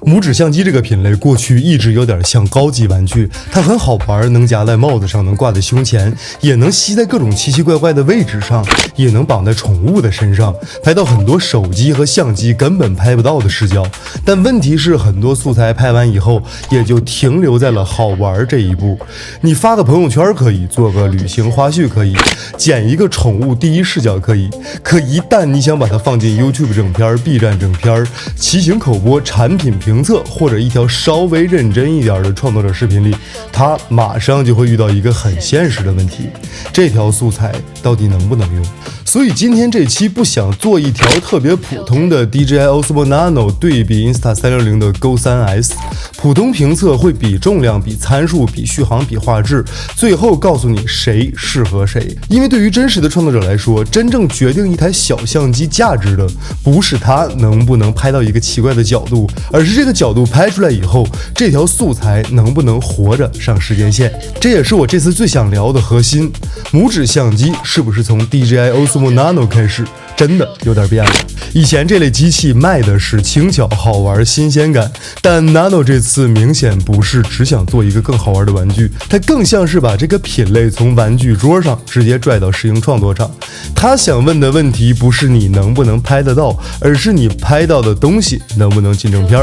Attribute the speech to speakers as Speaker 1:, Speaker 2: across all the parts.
Speaker 1: 拇指相机这个品类过去一直有点像高级玩具，它很好玩，能夹在帽子上，能挂在胸前，也能吸在各种奇奇怪怪的位置上，也能绑在宠物的身上，拍到很多手机和相机根本拍不到的视角。但问题是，很多素材拍完以后也就停留在了好玩这一步。你发个朋友圈可以，做个旅行花絮可以，剪一个宠物第一视角可以，可一旦你想把它放进 YouTube 正片、B 站正片、骑行口播、产品评测或者一条稍微认真一点的创作者视频里，它马上就会遇到一个很现实的问题：这条素材到底能不能用？所以今天这期不想做一条特别普通的 DJI Osmo Nano 对比 Insta360 的 Go3S， 普通评测会比重量、比参数、比续航、比画质，最后告诉你谁适合谁。因为对于真实的创作者来说，真正决定一台小相机价值的，不是它能不能拍到一个奇怪的角度，而是这个角度拍出来以后，这条素材能不能活着上时间线。这也是我这次最想聊的核心：拇指相机是不是从 DJI Osmo Nano 开始真的有点变了？以前这类机器卖的是轻巧、好玩、新鲜感，但 Nano 这次明显不是只想做一个更好玩的玩具，它更像是把这个品类从玩具桌上直接拽到实营创作上。他想问的问题不是你能不能拍得到，而是你拍到的东西能不能进正片。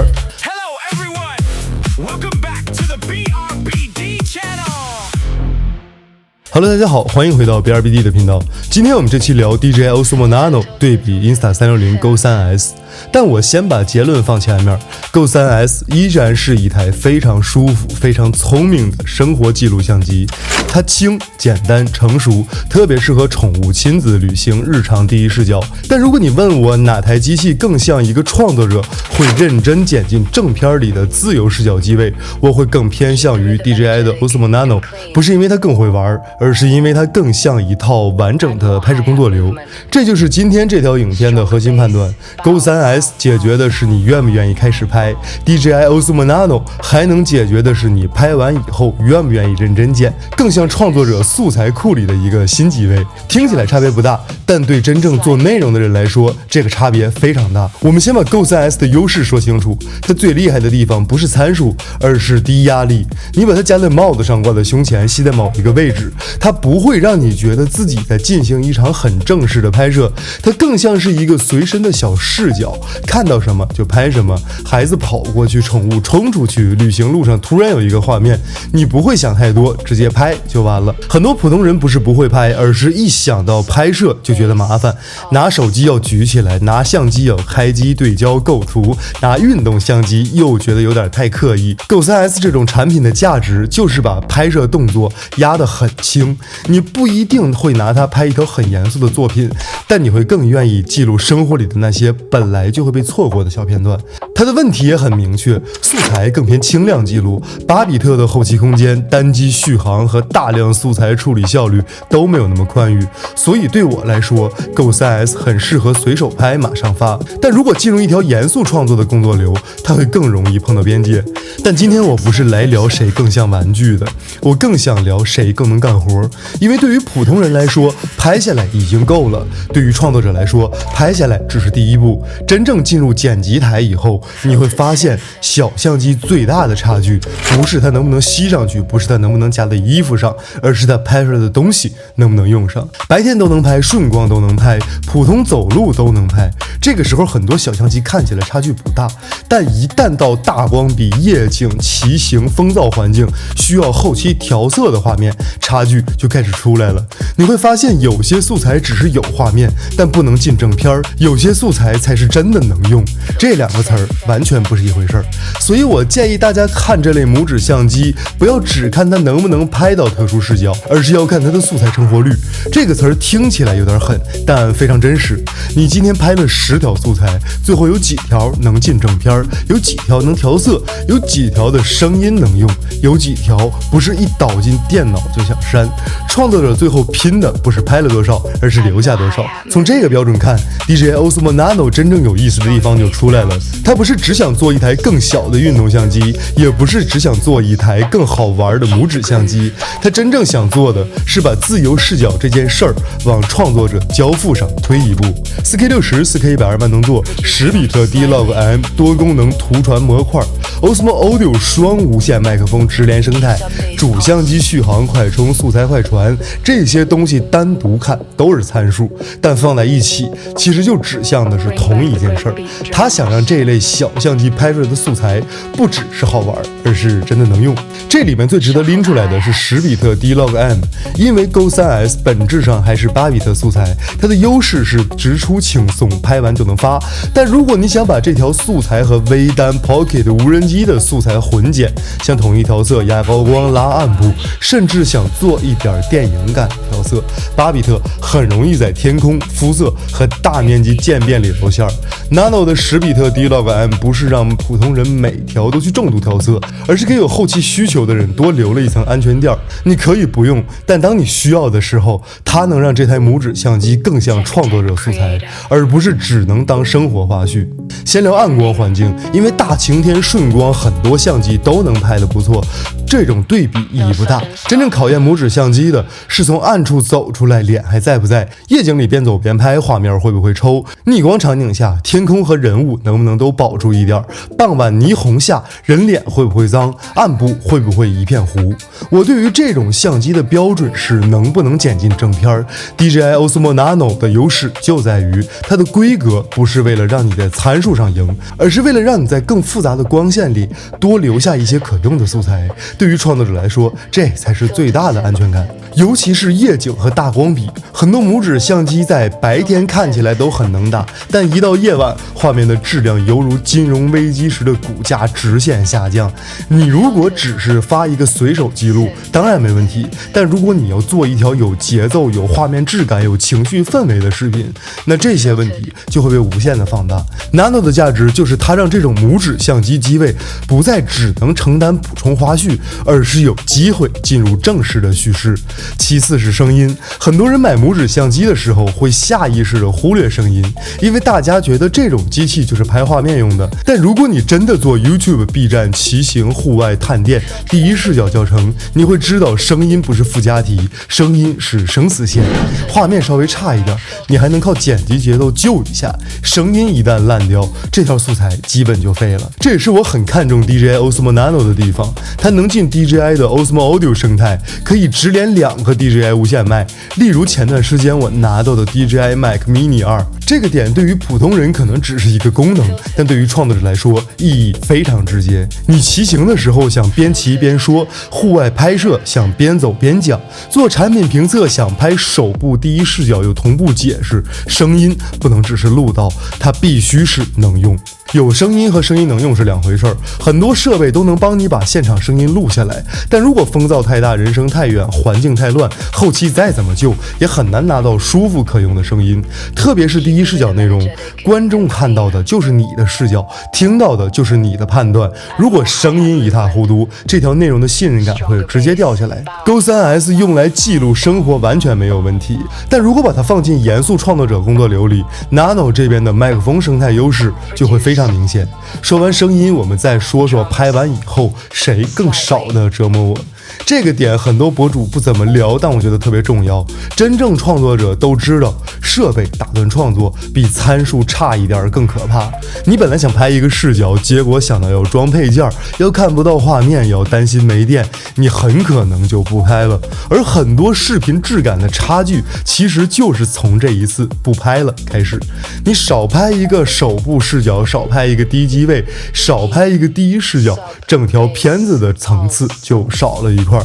Speaker 1: Hello， 大家好，欢迎回到 BRBD 的频道。今天我们这期聊 DJI Osmo Nano 对比 Insta360 Go3S， 但我先把结论放前面。Go3S 依然是一台非常舒服、非常聪明的生活记录相机，它轻、简单、成熟，特别适合宠物亲子旅行、日常第一视角。但如果你问我哪台机器更像一个创作者会认真剪进正片里的自由视角机位，我会更偏向于 DJI 的 Osmo Nano， 不是因为它更会玩，而是因为它更像一套完整的拍摄工作流。这就是今天这条影片的核心判断。Go3S 解决的是你愿不愿意开始拍， DJI Osmo Nano 还能解决的是你拍完以后愿不愿意认真剪，更像创作者素材库里的一个新机位。听起来差别不大，但对真正做内容的人来说，这个差别非常大。我们先把 Go3S 的优势说清楚，它最厉害的地方不是参数，而是低压力。你把它夹在帽子上，挂在胸前，吸在某一个位置，它不会让你觉得自己在进行一场很正式的拍摄，它更像是一个随身的小视角，看到什么就拍什么。孩子跑过去，宠物冲出去，旅行路上突然有一个画面，你不会想太多，直接拍就完了。很多普通人不是不会拍，而是一想到拍摄就觉得麻烦，拿手机要举起来，拿相机要开机对焦构图，拿运动相机又觉得有点太刻意。Go3S 这种产品的价值就是把拍摄动作压得很轻，你不一定会拿它拍一条很严肃的作品，但你会更愿意记录生活里的那些本来就会被错过的小片段。它的问题也很明确，素材更偏轻量记录，8比特的后期空间、单机续航和大量素材处理效率都没有那么宽裕，所以对我来说 Go3S 很适合随手拍马上发。但如果进入一条严肃创作的工作流，它会更容易碰到边界。但今天我不是来聊谁更像玩具的，我更想聊谁更能干活。因为对于普通人来说，拍下来已经够了，对于创作者来说，拍下来只是第一步。真正进入剪辑台以后，你会发现小相机最大的差距不是它能不能吸上去，不是它能不能夹在衣服上，而是它拍出来的东西能不能用上。白天都能拍，顺光都能拍，普通走路都能拍。这个时候很多小相机看起来差距不大，但一旦到大光比、夜景、骑行、风噪环境需要后期调色的画面，差距就开始出来了。你会发现有些素材只是有画面，但不能进正片，有些素材才是真的能用。这两个词儿完全不是一回事儿。所以我建议大家看这类拇指相机，不要只看它能不能拍到特殊视角，而是要看它的素材成活率。这个词儿听起来有点狠，但非常真实。你今天拍了10条素材，最后有几条能进正片，有几条能调色，有几条的声音能用，有几条不是一导进电脑就想删。创作者最后拼的不是拍了多少，而是留下多少。从这个标准看， DJI Osmo Nano 真正有意思的地方就出来了，它不是只想做一台更小的运动相机，也不是只想做一台更好玩的拇指相机，它真正想做的是把自由视角这件事儿往创作者交付上推一步。4K60、4K120慢动作、10比特 D-Log-M 多功能图传模块、Osmo Audio 双无线麦克风直连生态、主相机续航快充、素材快传，这些东西单独看都是参数，但放在一起其实就指向的是同一件事儿。他想让这一类小相机拍出来的素材不只是好玩，而是真的能用。这里面最值得拎出来的是10比特 D-Log-M， 因为 Go3S 本质上还是8比特素材，它的优势是直出轻松，拍完就能发。但如果你想把这条素材和微单 Pocket 无人机的素材混剪，想统一调色、压高光、拉暗部，甚至想做一点电影感调色，8比特很容易在天空、肤色和大面积渐变里露馅儿。Nano 的10比特 D-Log-M 不是让普通人每条都去重度调色，而是给有后期需求的人多留了一层安全垫儿。你可以不用，但当你需要的时候，它能让这台拇指相机更像创作者素材，而不是只能当生活花絮。先聊暗光环境，因为大晴天顺光很多相机都能拍得不错，这种对比意义不大。真正考验拇指相机的是从暗处走出来脸还在不在，夜景里边走边拍画面会不会抽，逆光场景下天空和人物能不能都保住一点，傍晚霓虹下人脸会不会脏，暗部会不会一片糊。我对于这种相机的标准是能不能剪进正片。DJI Osmo Nano 的优势就在于它的规格不是为了让你在参数上赢，而是为了让你在更复杂的光线里多留下一些可用的素材。对于创作者来说，这才是最大的安全感。尤其是夜景和大光比，很多拇指相机在白天看起来都很能打，但一到夜晚，画面的质量犹如金融危机时的股价直线下降。你如果只是发一个随手记录，当然没问题，但如果你要做一条有节奏、有画面质感、有情绪氛围的视频，那这些问题就会被无限的放大。Nano 的价值就是它让这种拇指相机机位不再只能承担补充花絮，而是有机会进入正式的叙事。其次是声音，很多人买拇指相机的时候会下意识的忽略声音，因为大家觉得这种机器就是拍画面用的。但如果你真的做 YouTube、B 站、骑行、户外、探店第一视角教程，你会知道声音不是附加题，声音是生死线。画面稍微差一点，你还能靠剪辑节奏救一下，声音一旦烂掉，这条素材基本就废了。这也是我很看重 DJI Osmo Nano 的地方，它能进 DJI 的 Osmo Audio 生态，可以直连2个 DJI 无线麦，例如前段时间我拿到的 DJI Mic Mini 2。这个点对于普通人可能只是一个功能，但对于创作者来说意义非常直接。你骑行的时候想边骑边说，户外拍摄想边走边讲，做产品评测想拍手部第一视角又同步解释，声音不能只是录到，它必须是能用。有声音和声音能用是两回事儿，很多设备都能帮你把现场声音录下来，但如果风噪太大、人声太远、环境太乱，后期再怎么救也很难拿到舒服可用的声音。特别是第一视角内容，观众看到的就是你的视角，听到的就是你的判断。如果声音一塌糊涂，这条内容的信任感会直接掉下来。Go3S 用来记录生活完全没有问题，但如果把它放进严肃创作者工作流里， Nano 这边的麦克风生态优势就会非常明显。说完声音，我们再说说拍完以后谁更少的折磨我。这个点很多博主不怎么聊，但我觉得特别重要。真正创作者都知道，设备打断创作比参数差一点更可怕。你本来想拍一个视角，结果想到要装配件，要看不到画面，要担心没电，你很可能就不拍了。而很多视频质感的差距，其实就是从这一次不拍了开始。你少拍一个手部视角，少拍一个低机位，少拍一个第一视角，整条片子的层次就少了一块。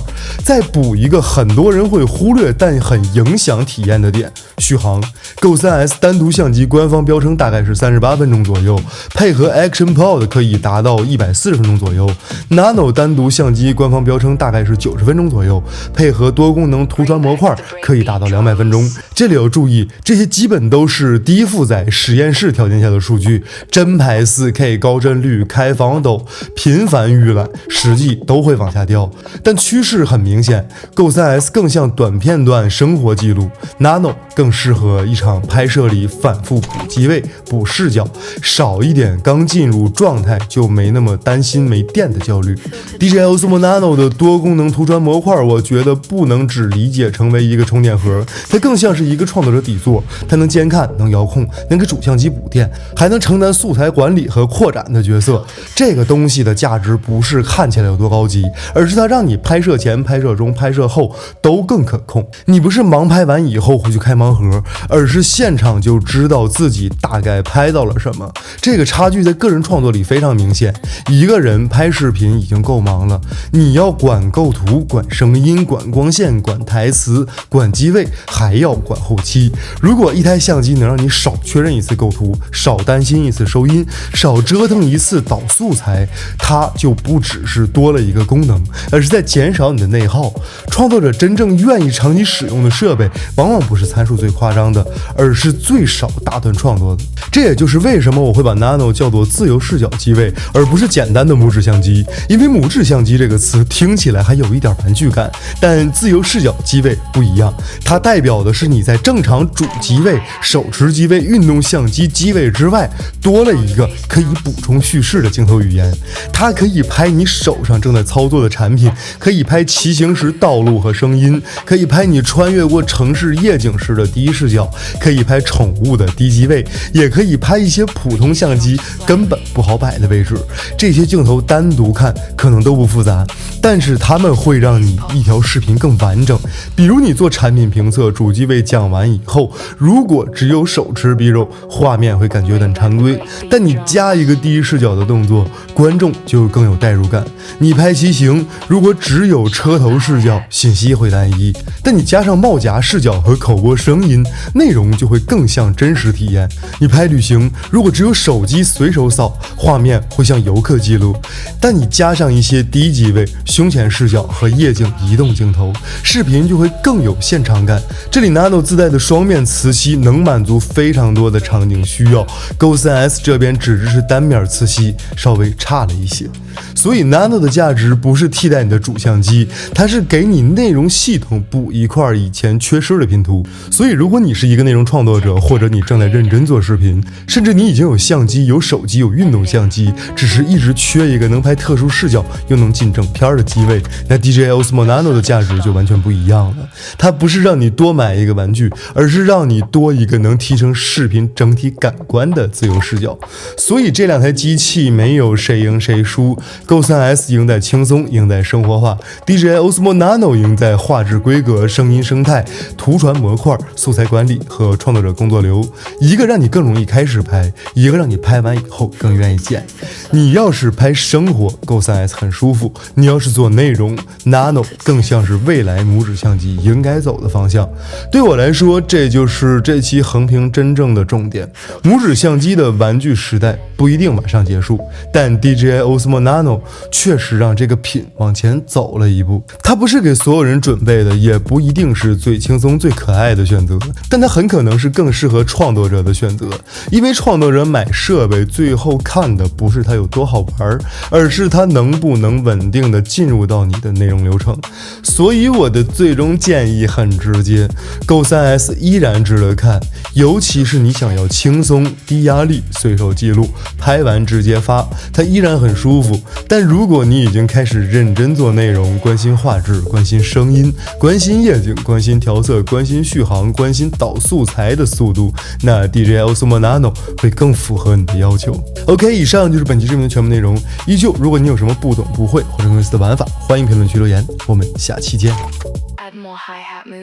Speaker 1: 再补一个很多人会忽略但很影响体验的点，续航。Go3S 单独相机官方标称大概是38分钟左右，配合 Action Pod 可以达到140分钟左右。Nano 单独相机官方标称大概是90分钟左右，配合多功能图传模块可以达到200分钟。这里要注意，这些基本都是低负载实验室条件下的数据，真拍 4K 高帧率、开防抖、频繁预览，实际都会往下掉。但趋势很明显 ，Go 3S 更像短片段生活记录 ，Nano 更适合一场拍摄里反复补机位、补视角，少一点刚进入状态就没那么担心没电的焦虑。DJI Osmo Nano 的多功能图传模块，我觉得不能只理解成为一个充电盒，它更像是一个创作者底座，它能监看、能遥控、能给主相机补电，还能承担素材管理和扩展的角色。这个东西的价值不是看起来有多高级，而是它让你拍摄前、拍摄中、拍摄后都更可控。你不是盲拍完以后回去开盲盒，而是现场就知道自己大概拍到了什么。这个差距在个人创作里非常明显。一个人拍视频已经够忙了，你要管构图、管声音、管光线、管台词、管机位，还要管后期。如果一台相机能让你少确认一次构图，少担心一次收音，少折腾一次导素材，它就不只是多了一个功能，而是在减少你的内耗。创作者真正愿意长期使用的设备，往往不是参数最夸张的，而是最少打断创作的。这也就是为什么我会把 Nano 叫做自由视角机位，而不是简单的拇指相机。因为拇指相机这个词听起来还有一点玩具感，但自由视角机位不一样，它代表的是你在正常主机位、手持机位、运动相机机位之外，多了一个可以补充叙事的镜头语言。它可以拍你手上正在操作的产品，可以拍骑行时道路和声音，可以拍你穿越过城市夜景时的第一视角，可以拍宠物的低机位，也可以拍一些普通相机根本不好摆的位置。这些镜头单独看可能都不复杂，但是它们会让你一条视频更完整。比如你做产品评测，主机位讲完以后，如果只有手持 B 肉，画面会感觉有点常规，但你加一个第一视角的动作，观众就更有代入感。你拍骑行，如果只有车头视角，信息会单一，但你加上帽夹视角和口播声音，内容就会更像真实体验。你拍旅行，如果只有手机随手扫，画面会像游客记录，但你加上一些低机位、胸前视角和夜景移动镜头，视频就会更有现场感。这里 Nano 自带的双面磁吸能满足非常多的场景需要， Go 3S 这边只支持单面磁吸，稍微差了一些。所以 Nano 的价值不是替代你的主相机，它是给你内容系统补一块以前缺失的拼图。所以如果你是一个内容创作者，或者你正在认真做视频，甚至你已经有相机、有手机、有运动相机，只是一直缺一个能拍特殊视角又能进正片的机位，那 DJI Osmo Nano 的价值就完全不一样了。它不是让你多买一个玩具，而是让你多一个能提升视频整体感官的自由视角。所以这两台机器没有谁赢谁输， Go 3S 赢在轻松，赢在生活化， DJI Osmo Nano 赢在画质规格、声音生态、图传模块、素材管理和创作者工作流。一个让你更容易开始拍，一个让你拍完以后更愿意剪。你要是拍生活， Go 3S 很舒服，你要是做内容， Nano 更像是未来拇指相机应该走的方向。对我来说，这就是这期横评真正的重点。拇指相机的玩具时代不一定马上结束，但 DJI Osmo Nano 确实让这个品往前走了一步。它不是给所有人准备的，也不一定是最轻松最可爱的选择，但它很可能是更适合创作者的选择。因为创作者买设备最后看的不是它有多好玩，而是它能不能稳定的进入到你的内容流程。所以我的最终建议很直接， Go 3S 依然值得看，尤其是你想要轻松低压力随手记录，拍完直接发，它依然很舒服。但如果你已经开始认真做内容，关心画质，关心声音，关心夜景，关心调色，关心续航，关心导素材的速度，那 DJI Osmo Nano 会更符合你的要求。 OK， 以上就是本期视频的全部内容。依旧，如果你有什么不懂不会或者类似的玩法，欢迎评论区留言，我们下期见。